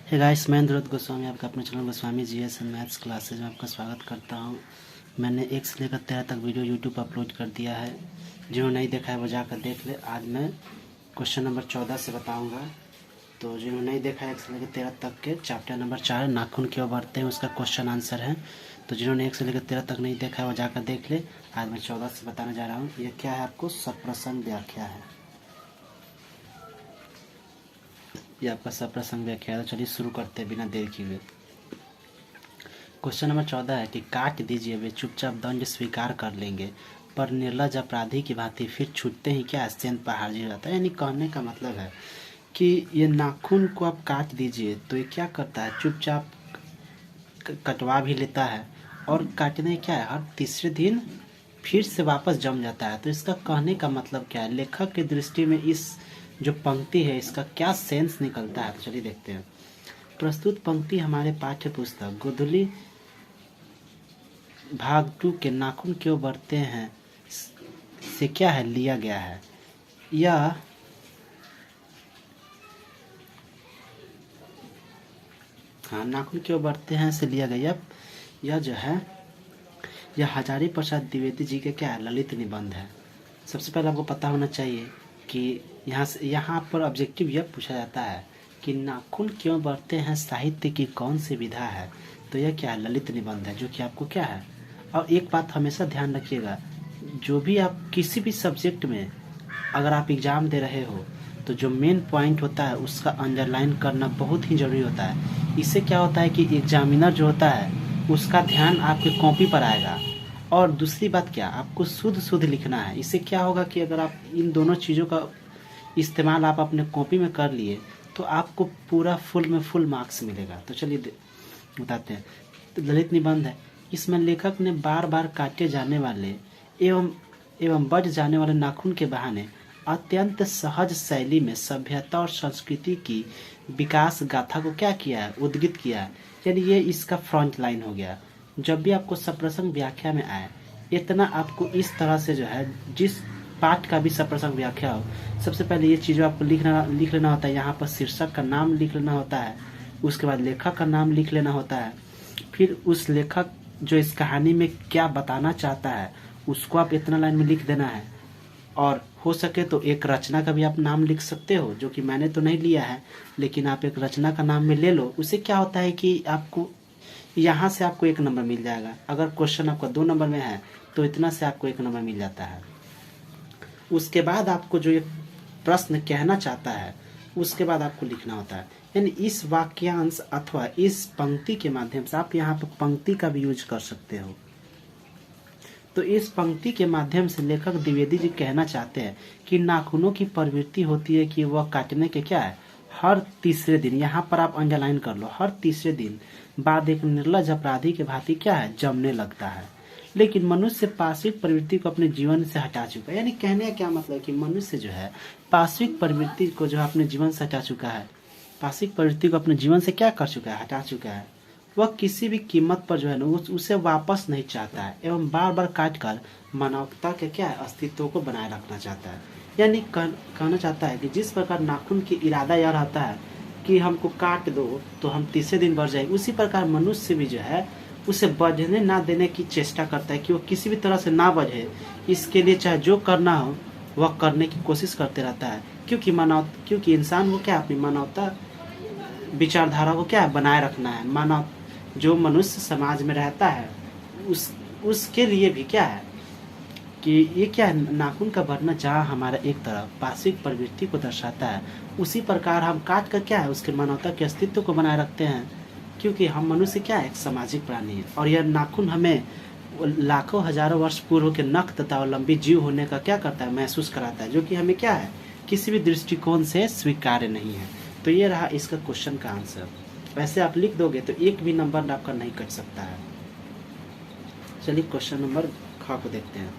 Hey guys, मैं ध्रुव गोस्वामी आपका अपने channel Goswami GS and maths classes में आपका स्वागत करता हूं। मैंने 1 से लेकर 13 तक वीडियो यूट्यूब पर अपलोड कर दिया है। जिन्होंने नहीं देखा है वो जाकर देख ले। आज मैं क्वेश्चन नंबर 14 से बताऊंगा। तो जिन्होंने नहीं देखा है 1 से लेकर 13 तक के चैप्टर नंबर 4 नाखून क्यों बढ़ते हैं उसका क्वेश्चन आंसर है। तो जिन्होंने 1 से लेकर 13 तक नहीं देखा है वो जाकर देख ले। आज मैं 14 से बताने जा रहा हूँ। ये क्या है, आपको सप्रसंग व्याख्या है। ये आपका सप्रसंग व्याख्या है। तो चलिए शुरू करते हैं बिना देर किए। क्वेश्चन नंबर 14 है कि काट दीजिए, वे चुपचाप दंड स्वीकार कर लेंगे, पर निर्लज अपराधी की भांति फिर छूटते ही क्या सेंध पर हाजिर रहता है। यानी कहने का मतलब है कि ये नाखून को आप काट दीजिए तो ये क्या करता है, चुपचाप कटवा भी लेता है और काटने क्या है, हर तीसरे दिन फिर से वापस जम जाता है। तो इसका कहने का मतलब क्या है, लेखक की दृष्टि में इस जो पंक्ति है इसका क्या सेंस निकलता है। तो चलिए देखते हैं। प्रस्तुत पंक्ति हमारे पाठ्य पुस्तक गोधुली भाग 2 के नाखून क्यों बढ़ते हैं से क्या है, लिया गया है। यह नाखून क्यों बढ़ते हैं से लिया गया। यह जो है यह हजारी प्रसाद द्विवेदी जी के क्या है, ललित निबंध है। सबसे पहले आपको पता होना चाहिए कि यहाँ पर ऑब्जेक्टिव यह पूछा जाता है कि नाखून क्यों बढ़ते हैं साहित्य की कौन सी विधा है। तो यह क्या है, ललित निबंध है, जो कि आपको क्या है। और एक बात हमेशा ध्यान रखिएगा, जो भी आप किसी भी सब्जेक्ट में अगर आप एग्जाम दे रहे हो तो जो मेन पॉइंट होता है उसका अंडरलाइन करना बहुत ही जरूरी होता है। इससे क्या होता है कि एग्जामिनर जो होता है उसका ध्यान आपके कॉपी पर आएगा। और दूसरी बात क्या, आपको शुद्ध लिखना है। इससे क्या होगा कि अगर आप इन दोनों चीज़ों का इस्तेमाल आप अपने कॉपी में कर लिए तो आपको पूरा फुल मार्क्स मिलेगा। तो चलिए बताते हैं। तो ललित निबंध है, इसमें लेखक ने बार बार काटे जाने वाले एवं बढ़ जाने वाले नाखून के बहाने अत्यंत सहज शैली में सभ्यता और संस्कृति की विकास गाथा को क्या किया है, उद्गित किया है। यानी ये इसका फ्रंट लाइन हो गया। जब भी आपको सप्रसंग व्याख्या में आए, इतना आपको इस तरह से जो है, जिस पाठ का भी सप्रसंग व्याख्या हो, सबसे पहले ये चीज़ों आपको लिख लेना होता है। यहाँ पर शीर्षक का नाम लिख लेना होता है, उसके बाद लेखक का नाम लिख लेना होता है, फिर उस लेखक जो इस कहानी में क्या बताना चाहता है उसको आप इतना लाइन में लिख देना है। और हो सके तो एक रचना का भी आप नाम लिख सकते हो, जो कि मैंने तो नहीं लिया है, लेकिन आप एक रचना का नाम में ले लो। उससे क्या होता है कि आपको यहाँ से आपको 1 नंबर मिल जाएगा। अगर क्वेश्चन आपका 2 नंबर में है तो इतना से आपको 1 नंबर मिल जाता है। उसके बाद आपको जो ये प्रश्न कहना चाहता है उसके बाद आपको लिखना होता है। यानी इस वाक्यांश अथवा इस पंक्ति के माध्यम से आप यहाँ पर पंक्ति का भी यूज कर सकते हो। तो इस पंक्ति के माध्यम से लेखक द्विवेदी जी कहना चाहते हैं कि नाखूनों की प्रवृत्ति होती है कि वह काटने के क्या है, हर तीसरे दिन, यहाँ पर आप अंडरलाइन कर लो, हर तीसरे दिन बाद एक निर्लज अपराधी के भांति क्या है, जमने लगता है। लेकिन मनुष्य पार्श्विक प्रवृत्ति को अपने जीवन से हटा चुका है। यानी कहने का क्या मतलब कि मनुष्य जो है पार्श्विक प्रवृत्ति को जो अपने जीवन से हटा चुका है, पार्श्विक प्रवृत्ति को अपने जीवन से क्या कर चुका है, हटा चुका है। वह किसी भी कीमत पर जो है ना उसे वापस नहीं चाहता है एवं बार बार काट कर मानवता के क्या है, अस्तित्व को बनाए रखना चाहता है। यानी कहना चाहता है कि जिस प्रकार नाखून की इरादा यह रहता है कि हमको काट दो तो हम तीसरे दिन बढ़ जाएंगे, उसी प्रकार मनुष्य भी जो है उसे बढ़ने ना देने की चेष्टा करता है कि वो किसी भी तरह से ना बढ़े। इसके लिए चाहे जो करना हो वह करने की कोशिश करते रहता है, क्योंकि इंसान को क्या, अपनी मानवता विचारधारा को क्या है, बनाए रखना है। मानव जो मनुष्य समाज में रहता है उसके लिए भी क्या है कि ये क्या है, नाखून का बढ़ना जहाँ हमारा एक तरफ पार्श्विक प्रवृत्ति को दर्शाता है, उसी प्रकार हम काट कर क्या है उसके मानवता के अस्तित्व को बनाए रखते हैं। क्योंकि हम मनुष्य क्या है, एक सामाजिक प्राणी है। और यह नाखून हमें लाखों हजारों वर्ष पूर्व के नख तथा लंबी जीव होने का क्या करता है, महसूस कराता है, जो कि हमें क्या है, किसी भी दृष्टिकोण से स्वीकार्य नहीं है। तो ये रहा इसका क्वेश्चन का आंसर। वैसे आप लिख दोगे तो 1 भी नंबर आपका नहीं कट सकता है। चलिए क्वेश्चन नंबर ख को देखते हैं।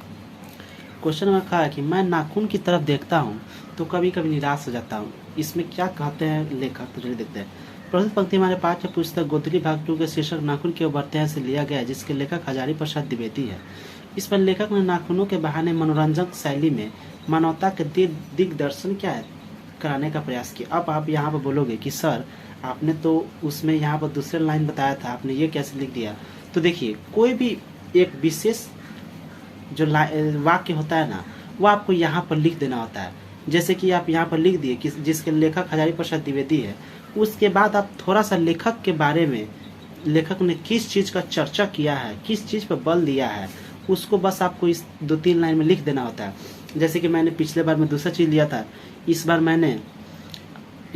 क्वेश्चन नंबर ख है कि मैं नाखून की तरफ देखता हूँ तो कभी कभी निराश हो जाता हूँ। इसमें क्या कहते हैं लेखक, तो चलिए देखते हैं। प्रस्तुत पंक्ति हमारे पाठ्य पुस्तक गोधुली भाग 2 के शीर्षक नाखून क्यों बढ़ते हैं से लिया गया है, जिसके लेखक हजारी प्रसाद द्विवेदी है। इसमें लेखक ने नाखूनों के बहाने मनोरंजक शैली में मानवता के दिग्दर्शन क्या है, कराने का प्रयास किया। अब आप यहाँ पर बोलोगे कि सर आपने तो उसमें यहाँ पर दूसरे लाइन बताया था, आपने ये कैसे लिख दिया। तो देखिए, कोई भी एक विशेष जो वाक्य होता है ना, वो आपको यहाँ पर लिख देना होता है। जैसे कि आप यहाँ पर लिख दिए कि जिसके लेखक हजारी प्रसाद द्विवेदी है, उसके बाद आप थोड़ा सा लेखक के बारे में, लेखक ने किस चीज़ का चर्चा किया है, किस चीज़ पर बल दिया है, उसको बस आपको इस 2-3 लाइन में लिख देना होता है। जैसे कि मैंने पिछले बार में दूसरा चीज़ लिया था, इस बार मैंने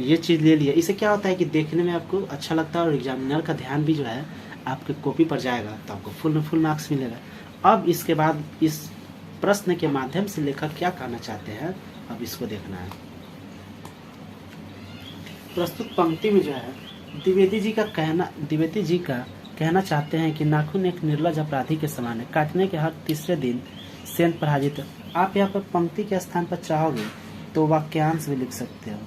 ये चीज़ ले लिया। इससे क्या होता है कि देखने में आपको अच्छा लगता है और एग्जामिनर का ध्यान भी जो है आपके कॉपी पर जाएगा, तो आपको फुल मार्क्स मिलेगा। अब इसके बाद इस प्रश्न के माध्यम से लेखक क्या कहना चाहते हैं, अब इसको देखना है। प्रस्तुत पंक्ति में जो है द्विवेदी जी का कहना चाहते हैं कि नाखून एक निर्लज अपराधी के समान है, काटने के हर तीसरे दिन सेंध पर हाजिर। आप यहाँ पर पंक्ति के स्थान पर चाहोगे तो वाक्यांश भी लिख सकते हो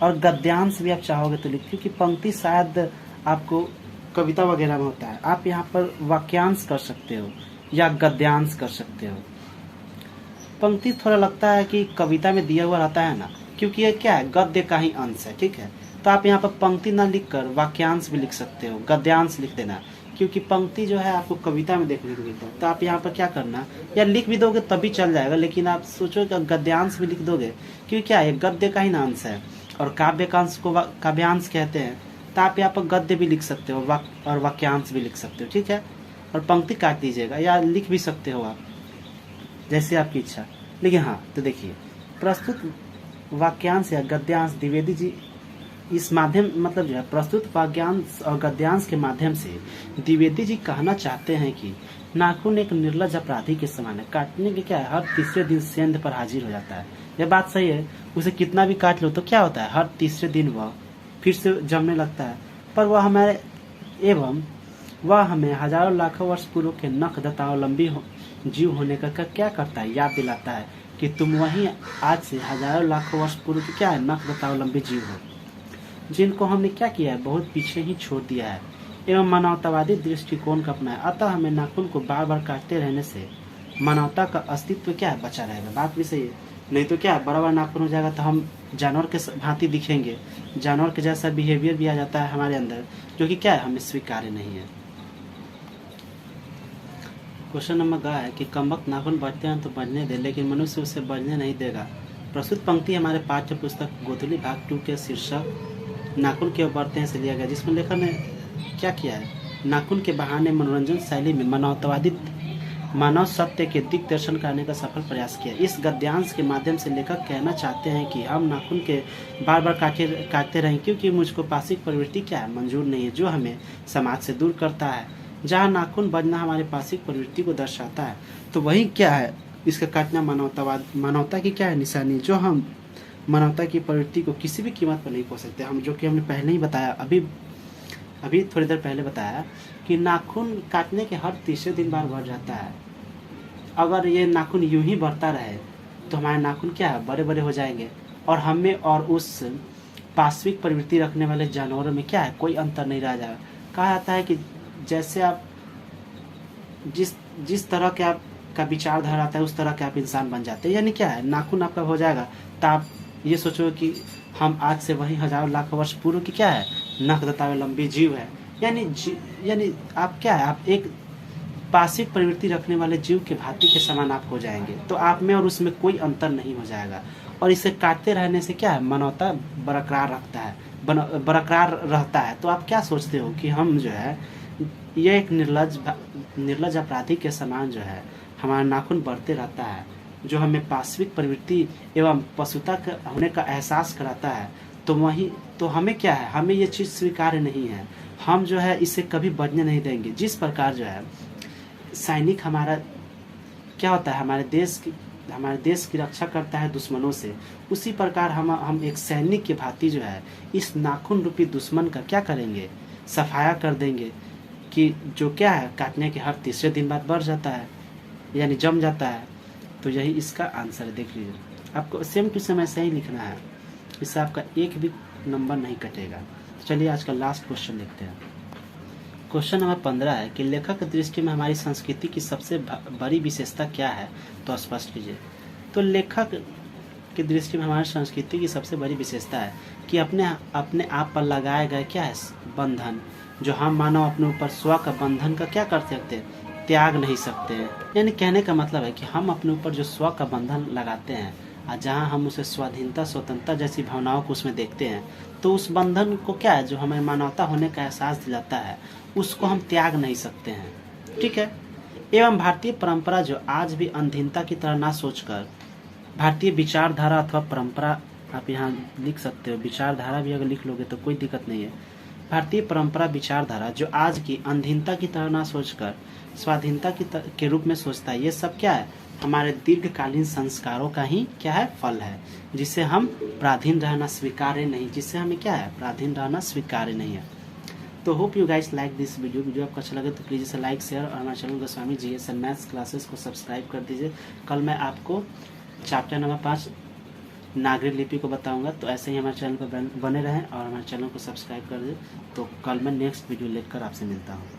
और गद्यांश भी आप चाहोगे तो लिख, क्योंकि पंक्ति शायद आपको कविता वगैरह में होता है, आप यहाँ पर वाक्यांश कर सकते हो या गद्यांश कर सकते हो। पंक्ति थोड़ा लगता है कि कविता में दिया हुआ रहता है ना, क्योंकि ये क्या है, गद्य का ही अंश है, ठीक है। तो आप यहाँ पर पंक्ति ना लिखकर वाक्यांश भी लिख सकते हो, गद्यांश लिख देना, क्योंकि पंक्ति जो है आपको कविता में देखने को मिलता है। तो आप यहाँ पर क्या करना, या लिख भी दोगे तभी चल जाएगा, लेकिन आप सोचो कि गद्यांश भी लिख दोगे, क्योंकि क्या है, गद्य का ही ना अंश है और काव्य का अंश को काव्यांश कहते हैं। तो आप यहाँ पर गद्य भी लिख सकते हो और वाक्यांश भी लिख सकते हो, ठीक है। और पंक्ति काट दीजिएगा या लिख भी सकते हो आप, जैसे आपकी इच्छा। लेकिन हाँ, तो देखिए, प्रस्तुत वाक्यांश या गद्यांश द्विवेदी जी इस माध्यम मतलब जो है प्रस्तुत वाक्यांश और गद्यांश के माध्यम से द्विवेदी जी कहना चाहते हैं कि नाखून एक निर्लज अपराधी के समान है, काटने के क्या है, हर तीसरे दिन सेंध पर हाजिर हो जाता है। यह बात सही है, उसे कितना भी काट लो तो क्या होता है, हर तीसरे दिन वह फिर से जमने लगता है। पर वह हमें हजारों लाखों वर्ष पूर्व के नख दतावलंबी जीव होने का क्या करता है, याद दिलाता है कि तुम वही आज से हजारों लाखों वर्ष पूर्व के क्या है, नख दतावलंबी जीव हो, जिनको हमने क्या किया है, बहुत पीछे ही छोड़ दिया है एवं मानवतावादी दृष्टिकोण का अपनाया। अतः हमें नाखून को बार बार काटते रहने से मानवता का अस्तित्व क्या है, बचा रहेगा। बात भी सही है, नहीं तो क्या बड़ा बड़ा नाखून हो जाएगा तो हम जानवर के भांति दिखेंगे, जानवर के जैसा बिहेवियर भी आ जाता है हमारे अंदर, जो कि क्या है, हमें स्वीकार्य नहीं है। क्वेश्चन नंबर ग है कि कमबख्त नाखून बढ़ते हैं तो बढ़ने दे, लेकिन मनुष्य उसे बढ़ने नहीं देगा। प्रस्तुत पंक्ति हमारे पाठ्य पुस्तक गोधुली भाग 2 के शीर्षक नाखून क्यों बढ़ते हैं से लिया गया, जिसमें लेखक ने क्या किया है, नाखून के बहाने मनोरंजन शैली में मानवतावादी मानव सत्य के दिग्दर्शन करने का सफल प्रयास किया। इस गद्यांश के माध्यम से लेखक कहना चाहते हैं कि हम नाखून के बार बार काटते रहें, क्योंकि मुझको पाशिक प्रवृत्ति क्या है, मंजूर नहीं है, जो हमें समाज से दूर करता है। जहाँ नाखून बजना हमारे पाशिक प्रवृत्ति को दर्शाता है, तो वही क्या है, इसका काटना मानवता की क्या है, निशानी, जो हम मानवता की प्रवृत्ति को किसी भी कीमत पर नहीं पहुँच सकते। हम जो कि हमने पहले ही बताया, अभी थोड़ी देर पहले बताया कि नाखून काटने के हर तीसरे दिन बार बढ़ जाता है। अगर ये नाखून यूं ही बढ़ता रहे तो हमारे नाखून क्या है, बड़े बड़े हो जाएंगे और हमें और उस पाश्विक प्रवृत्ति रखने वाले जानवरों में क्या है, कोई अंतर नहीं रह जाएगा। कहा जाता है कि जैसे आप जिस तरह के आपका विचारधारा आता है उस तरह के आप इंसान बन जाते हैं। यानी क्या है, नाखून आपका हो जाएगा तो आप ये सोचो कि हम आज से वही हजारों लाख वर्ष पूर्व की क्या है, नख दतावलंबी जीव है। यानी आप क्या है, आप एक पाशिक प्रवृत्ति रखने वाले जीव के भांति के समान आप हो जाएंगे। तो आप में और उसमें कोई अंतर नहीं हो जाएगा। और इसे काटते रहने से क्या है, मानवता बरकरार रहता है। तो आप क्या सोचते हो कि हम जो है ये एक निर्लज अपराधी के समान जो है हमारा नाखून बढ़ते रहता है, जो हमें पाश्विक प्रवृत्ति एवं पशुता होने का एहसास कराता है। तो हमें क्या है, हमें ये चीज़ स्वीकार्य नहीं है, हम जो है इसे कभी बढ़ने नहीं देंगे। जिस प्रकार जो है सैनिक हमारा क्या होता है, हमारे देश की रक्षा करता है दुश्मनों से, उसी प्रकार हम एक सैनिक के भांति जो है इस नाखून रूपी दुश्मन का क्या करेंगे, सफाया कर देंगे, कि जो क्या है काटने के हर तीसरे दिन बाद बढ़ जाता है, यानी जम जाता है। तो यही इसका आंसर है। देख लीजिए, आपको सेम टू सेम ऐसे ही लिखना है, इससे आपका एक भी नंबर नहीं कटेगा। तो चलिए आज का लास्ट क्वेश्चन देखते हैं। क्वेश्चन नंबर 15 है कि लेखक की दृष्टि में हमारी संस्कृति की सबसे बड़ी विशेषता क्या है, तो स्पष्ट कीजिए। तो लेखक की दृष्टि में हमारी संस्कृति की सबसे बड़ी विशेषता है कि अपने अपने आप पर लगाए गए क्या है बंधन, जो हम मानव अपने ऊपर स्व का बंधन का क्या कर सकते हैं, त्याग नहीं सकते हैं। यानी कहने का मतलब है कि हम अपने ऊपर जो स्व का बंधन लगाते हैं और जहाँ हम उसे स्वाधीनता स्वतंत्रता जैसी भावनाओं को उसमें देखते हैं, तो उस बंधन को क्या है, जो हमें मानवता होने का एहसास दिलाता है, उसको हम त्याग नहीं सकते हैं। ठीक है। एवं भारतीय परंपरा जो आज भी अधीनता की तरह ना सोचकर भारतीय विचारधारा अथवा परंपरा, आप यहाँ लिख सकते हो, विचारधारा भी अगर लिख लोगे तो कोई दिक्कत नहीं है। भारतीय परंपरा विचारधारा जो आज की अधीनता की तरह ना सोचकर स्वाधीनता के रूप में सोचता है, ये सब क्या है, हमारे दीर्घकालीन संस्कारों का ही क्या है, फल है, जिसे हम पराधीन रहना स्वीकार्य नहीं, जिससे हमें क्या है, पराधीन रहना स्वीकार्य नहीं है। तो hope you guys like this video आपको अच्छा लगे तो प्लीज़ इसे लाइक शेयर और हमारे channel Goswami GS and maths classes को सब्सक्राइब कर दीजिए। कल मैं आपको चैप्टर नंबर 5 नागरिक लिपि को बताऊंगा, तो ऐसे ही हमारे चैनल पर बने रहें और हमारे चैनल को सब्सक्राइब कर दें। तो कल मैं नेक्स्ट वीडियो लेकर आपसे मिलता हूँ।